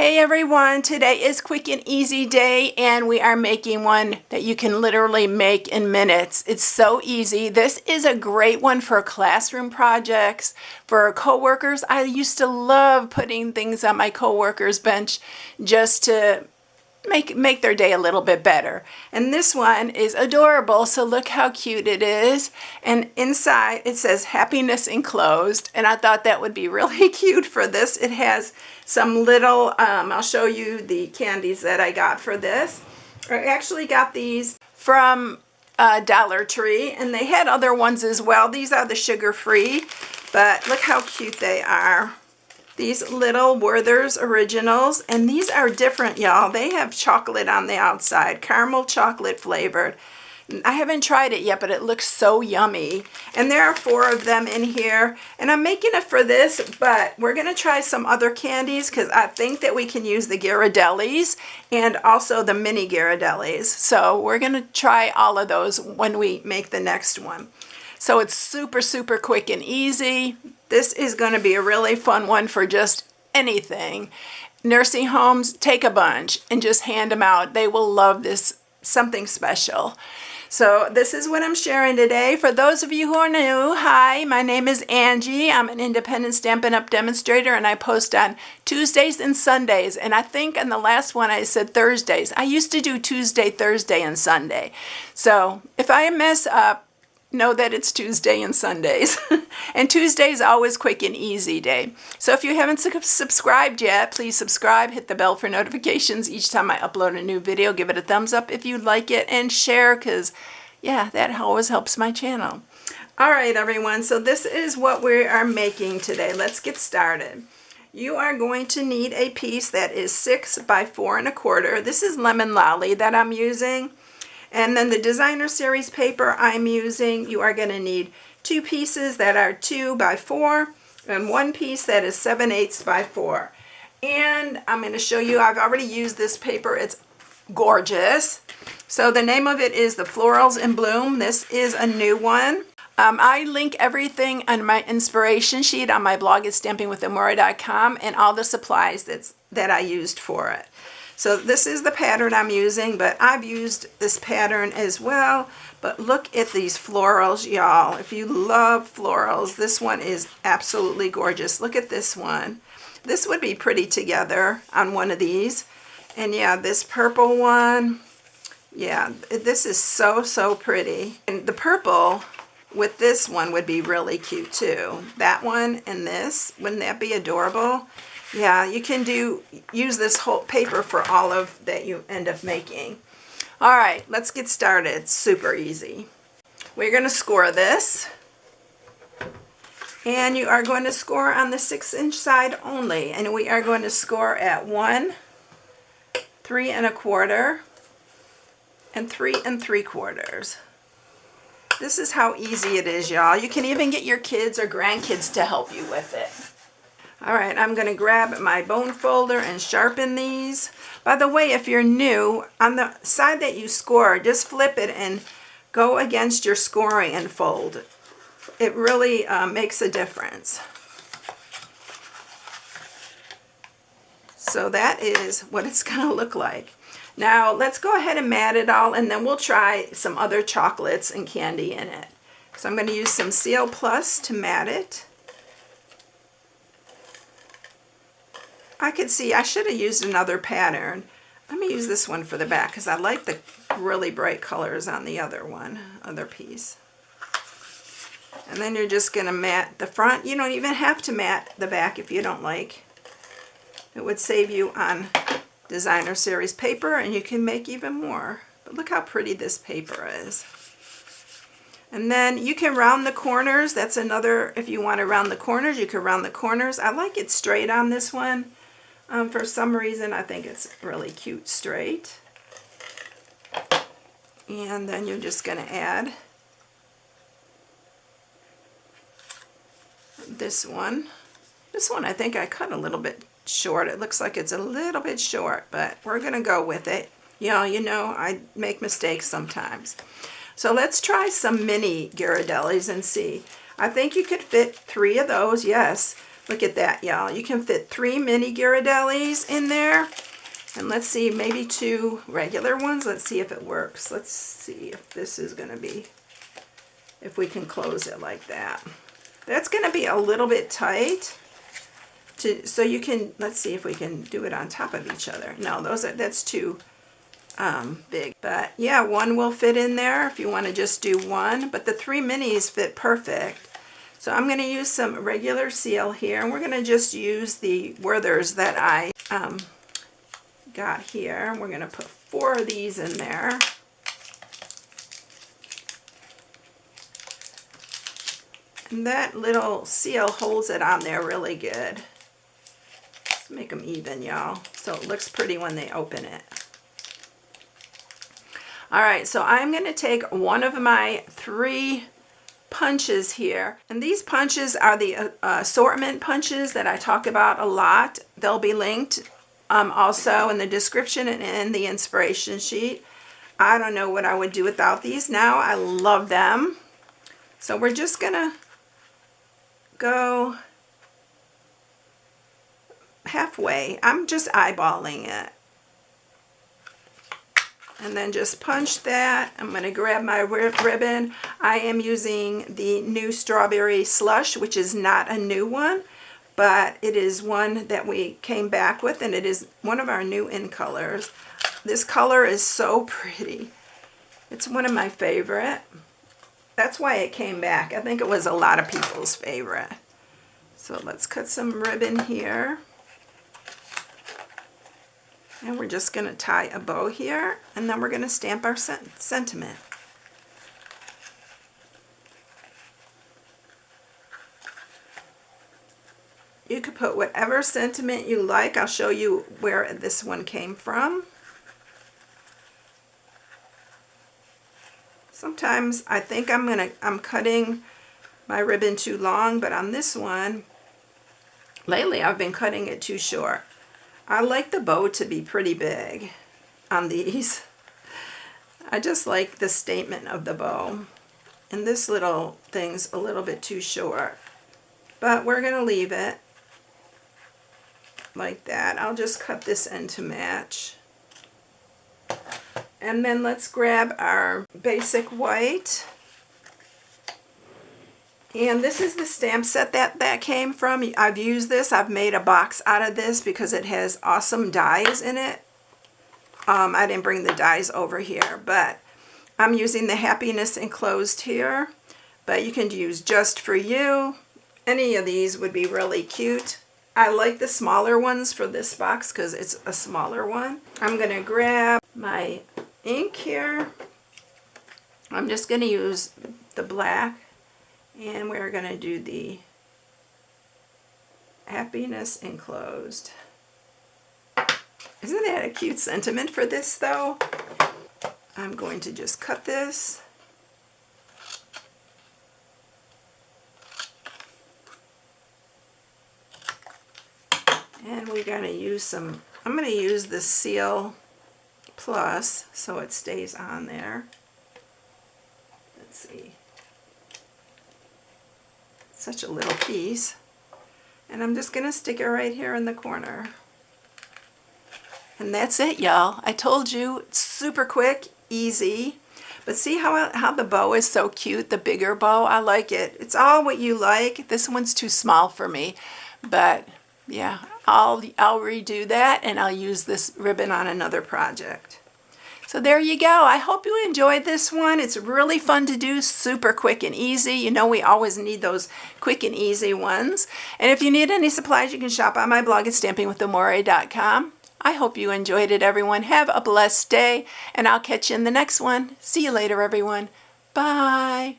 Hey everyone, today is quick and easy day and we are making one that you can literally make in minutes. It's so easy. This is a great one for classroom projects, for coworkers. I used to love putting things on my coworkers' bench just to make their day a little bit better. And this one is adorable, so look how cute it is. And inside it says happiness enclosed, and I thought that would be really cute for this. It has some little, I'll show you the candies that I got for this. I actually got these from Dollar Tree, and they had other ones as well. These are the sugar-free, but look how cute they are. These little Werther's Originals, and these are different, y'all. They have chocolate on the outside, caramel chocolate flavored. I haven't tried it yet, but it looks so yummy. And there are 4 of them in here, and I'm making it for this, but we're gonna try some other candies because I think that we can use the Ghirardellis and also the mini Ghirardellis. So we're gonna try all of those when we make the next one. So it's super, super quick and easy. This is going to be a really fun one for just anything. Nursing homes, take a bunch and just hand them out. They will love this, something special. So this is what I'm sharing today. For those of you who are new, hi, my name is Angie. I'm an independent Stampin' Up! Demonstrator, and I post on Tuesdays and Sundays. And I think in the last one I said Thursdays. I used to do Tuesday, Thursday, and Sunday. So if I mess up, know that it's Tuesday and Sundays. And Tuesday is always quick and easy day. So if you haven't subscribed yet, please subscribe, hit the bell for notifications each time I upload a new video. Give it a thumbs up if you like it, and share, because yeah, that always helps my channel. All right, everyone, so this is what we are making today. Let's get started. You are going to need a piece that is 6 by 4 1/4. This is Lemon Lolly that I'm using. And then the designer series paper I'm using, you are going to need 2 pieces that are 2 by 4 and 1 piece that is 7/8 by 4. And I'm going to show you, I've already used this paper. It's gorgeous. So the name of it is the Florals in Bloom. This is a new one. I link everything on my inspiration sheet on my blog at StampingWithAmore.com and all the supplies that I used for it. So this is the pattern I'm using, but I've used this pattern as well. But look at these florals, y'all. If you love florals, this one is absolutely gorgeous. Look at this one. This would be pretty together on one of these. And yeah, this purple one, yeah, this is so, so pretty. And the purple with this one would be really cute too. That one and this, wouldn't that be adorable? Yeah, you can use this whole paper for all of that you end up making. All right, let's get started. Super easy. We're going to score this. And you are going to score on the 6-inch side only. And we are going to score at 1, 3 1/4, and 3 3/4. This is how easy it is, y'all. You can even get your kids or grandkids to help you with it. All right, I'm going to grab my bone folder and sharpen these. By the way, if you're new, on the side that you score, just flip it and go against your scoring and fold. It really makes a difference. So that is what it's going to look like. Now, let's go ahead and mat it all, and then we'll try some other chocolates and candy in it. So I'm going to use some Seal Plus to mat it. I could see I should have used another pattern. Let me use this one for the back because I like the really bright colors on the other piece. And then you're just going to mat the front. You don't even have to mat the back if you don't like. It would save you on designer series paper, and you can make even more. But look how pretty this paper is. And then you can round the corners. That's another, if you want to round the corners, you can round the corners. I like it straight on this one. For some reason, I think it's really cute straight. And then you're just going to add this one. This one I think I cut a little bit short. It looks like it's a little bit short, but we're going to go with it. You know, I make mistakes sometimes. So let's try some mini Ghirardellis and see. I think you could fit 3 of those, yes. Look at that, y'all. You can fit 3 mini Ghirardellis in there. And let's see, maybe 2 regular ones. Let's see if it works. Let's see if this is going to be, if we can close it like that. That's going to be a little bit tight. So you can, let's see if we can do it on top of each other. No, that's too big. But yeah, 1 will fit in there if you want to just do 1. But the 3 minis fit perfect. So I'm going to use some regular seal here. And we're going to just use the Werthers that I got here. We're going to put 4 of these in there. And that little seal holds it on there really good. Let's make them even, y'all, so it looks pretty when they open it. All right, so I'm going to take one of my 3 punches here. And these punches are the assortment punches that I talk about a lot. They'll be linked also in the description and in the inspiration sheet. I don't know what I would do without these now. I love them. So we're just going to go halfway. I'm just eyeballing it. And then just punch that. I'm going to grab my ribbon. I am using the new Strawberry Slush, which is not a new one, but it is one that we came back with, and it is one of our new in colors. This color is so pretty. It's one of my favorite. That's why it came back. I think it was a lot of people's favorite. So let's cut some ribbon here. And we're just going to tie a bow here, and then we're going to stamp our sentiment. You could put whatever sentiment you like. I'll show you where this one came from. Sometimes I think I'm cutting my ribbon too long, but on this one, lately I've been cutting it too short. I like the bow to be pretty big on these. I just like the statement of the bow. And this little thing's a little bit too short. But we're going to leave it like that. I'll just cut this end to match. And then let's grab our basic white. And this is the stamp set that came from. I've used this. I've made a box out of this because it has awesome dies in it. I didn't bring the dies over here, but I'm using the Happiness Enclosed here. But you can use Just For You. Any of these would be really cute. I like the smaller ones for this box because it's a smaller one. I'm going to grab my ink here. I'm just going to use the black. And we're going to do the Happiness Enclosed. Isn't that a cute sentiment for this, though? I'm going to just cut this. And we're going to use some, I'm going to use the Seal Plus so it stays on there. Let's see. Such a little piece. And I'm just going to stick it right here in the corner. And that's it, y'all. I told you, it's super quick, easy. But see how the bow is so cute, the bigger bow? I like it. It's all what you like. This one's too small for me. But yeah, I'll redo that, and I'll use this ribbon on another project. So there you go. I hope you enjoyed this one. It's really fun to do, super quick and easy. You know we always need those quick and easy ones. And if you need any supplies, you can shop on my blog at StampingWithAmore.com. I hope you enjoyed it, everyone. Have a blessed day, and I'll catch you in the next one. See you later, everyone. Bye.